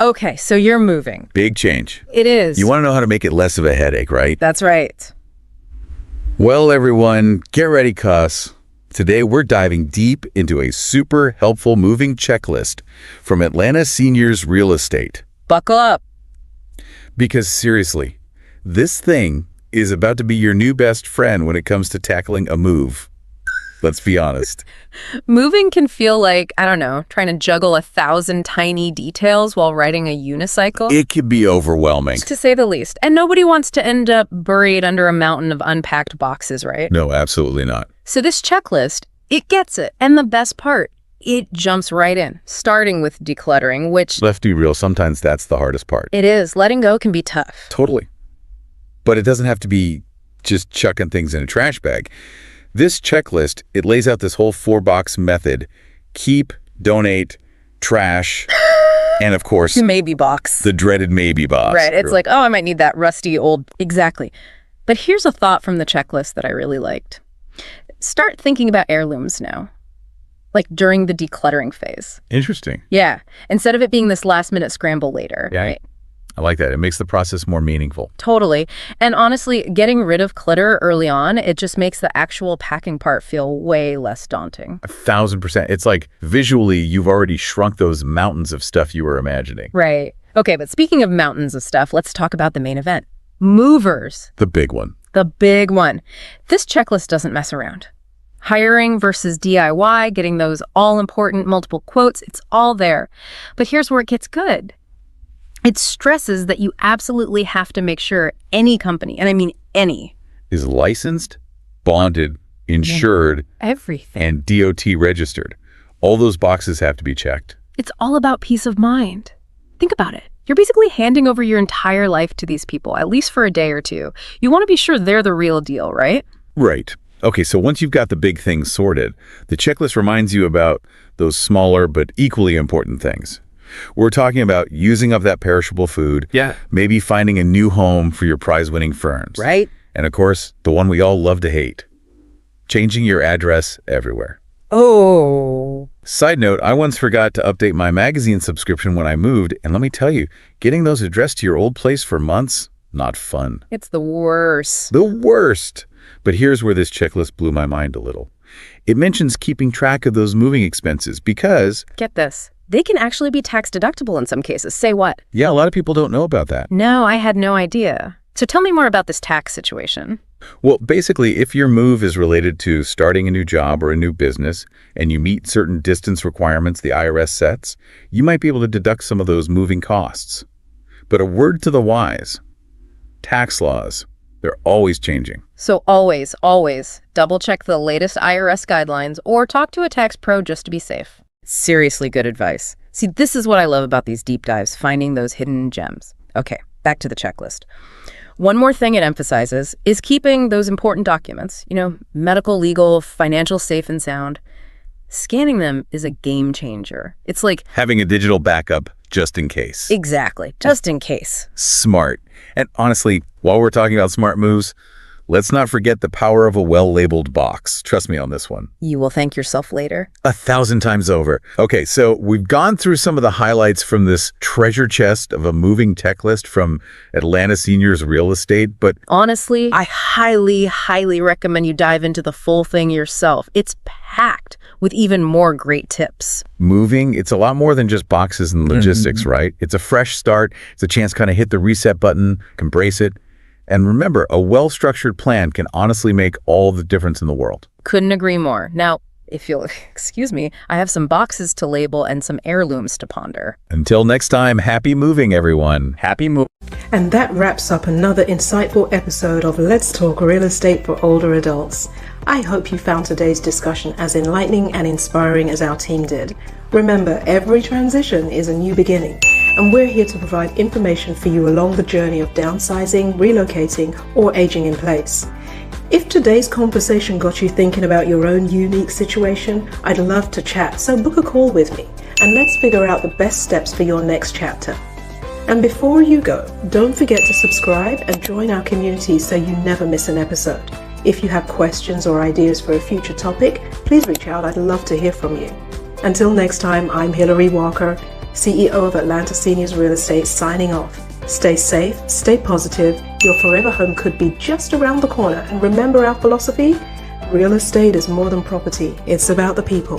Okay, so you're moving. Big change. It is. You want to know how to make it less of a headache, right? That's right. Well, everyone, get ready, cuss. Today, we're diving deep into a super helpful moving checklist from Atlanta Seniors Real Estate. Buckle up. Because seriously, this thing is about to be your new best friend when it comes to tackling a move. Let's be honest. Moving can feel like, I don't know, trying to juggle 1,000 tiny details while riding a unicycle. It can be overwhelming. To say the least. And nobody wants to end up buried under a mountain of unpacked boxes, right? No, absolutely not. So this checklist, it gets it. And the best part, it jumps right in, starting with decluttering, which... Let's be real, sometimes that's the hardest part. It is. Letting go can be tough. Totally. But it doesn't have to be just chucking things in a trash bag. This checklist, it lays out this whole 4-box method: keep, donate, trash, and of course, maybe box. The dreaded maybe box. Right. It's like, oh, I might need that rusty old... Exactly. But here's a thought from the checklist that I really liked. Start thinking about heirlooms now, like during the decluttering phase. Interesting. Yeah. Instead of it being this last-minute scramble later. Yeah. Right? I like that. It makes the process more meaningful. Totally. And honestly, getting rid of clutter early on, it just makes the actual packing part feel way less daunting. 1,000%. It's like visually, you've already shrunk those mountains of stuff you were imagining. Right. Okay, but speaking of mountains of stuff, let's talk about the main event. Movers. The big one. The big one. This checklist doesn't mess around. Hiring versus DIY, getting those all-important multiple quotes, it's all there. But here's where it gets good. It stresses that you absolutely have to make sure any company, and I mean any, is licensed, bonded, insured, everything, and DOT registered. All those boxes have to be checked. It's all about peace of mind. Think about it. You're basically handing over your entire life to these people, at least for a day or two. You want to be sure they're the real deal, right? Right. Okay, so once you've got the big things sorted, the checklist reminds you about those smaller but equally important things. We're talking about using up that perishable food. Yeah. Maybe finding a new home for your prize-winning ferns. Right. And of course, the one we all love to hate. Changing your address everywhere. Oh. Side note, I once forgot to update my magazine subscription when I moved, and let me tell you, getting those addressed to your old place for months, not fun. It's the worst. The worst. But here's where this checklist blew my mind a little. It mentions keeping track of those moving expenses because... Get this. They can actually be tax deductible in some cases. Say what? Yeah, a lot of people don't know about that. No, I had no idea. So tell me more about this tax situation. Well, basically, if your move is related to starting a new job or a new business, and you meet certain distance requirements the IRS sets, you might be able to deduct some of those moving costs. But a word to the wise, tax laws, they're always changing. So always, always double check the latest IRS guidelines or talk to a tax pro just to be safe. Seriously good advice. See, this is what I love about these deep dives, finding those hidden gems. Okay, back to the checklist. One more thing it emphasizes is keeping those important documents, medical, legal, financial, safe and sound. Scanning them is a game changer. It's like having a digital backup just in case. Exactly, just in case. Smart. And honestly, while we're talking about smart moves, let's not forget the power of a well-labeled box. Trust me on this one. You will thank yourself later. 1,000 times over. Okay, so we've gone through some of the highlights from this treasure chest of a moving checklist from Atlanta Seniors Real Estate, but honestly, I highly, highly recommend you dive into the full thing yourself. It's packed with even more great tips. Moving, it's a lot more than just boxes and logistics, right? It's a fresh start. It's a chance to kind of hit the reset button, embrace it. And remember, a well-structured plan can honestly make all the difference in the world. Couldn't agree more. Now, if you'll excuse me, I have some boxes to label and some heirlooms to ponder. Until next time, happy moving, everyone. Happy moving. And that wraps up another insightful episode of Let's Talk Real Estate for Older Adults. I hope you found today's discussion as enlightening and inspiring as our team did. Remember, every transition is a new beginning, and we're here to provide information for you along the journey of downsizing, relocating, or aging in place. If today's conversation got you thinking about your own unique situation, I'd love to chat, so book a call with me, and let's figure out the best steps for your next chapter. And before you go, don't forget to subscribe and join our community so you never miss an episode. If you have questions or ideas for a future topic, please reach out. I'd love to hear from you. Until next time, I'm Hilary Walker, CEO of Atlanta Seniors Real Estate, signing off. Stay safe, stay positive. Your forever home could be just around the corner. And remember our philosophy? Real estate is more than property. It's about the people.